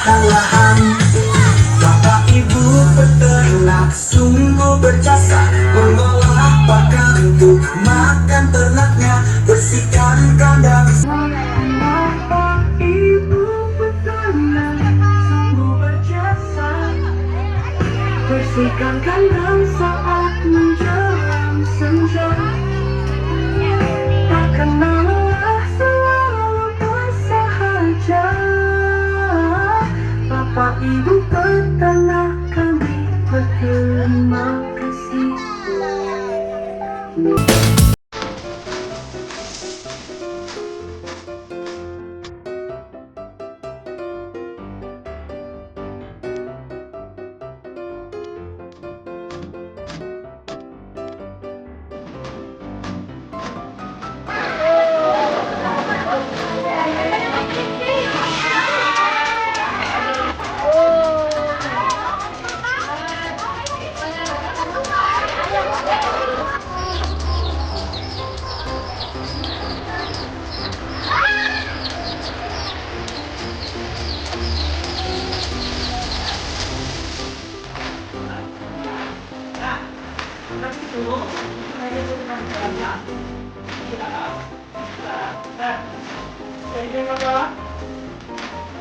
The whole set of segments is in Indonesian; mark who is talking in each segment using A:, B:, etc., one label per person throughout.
A: permasalahan. Bapak ibu peternak sungguh berjasa, mengolah pakan untuk makan ternaknya, bersihkan kandang. Bapak ibu peternak sungguh berjasa, bersihkan kandang saat menjelang senja. Tak kenal lelah, selalu bersahaja. Bapak ibu peternak kami berterima kasih.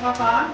A: Apa?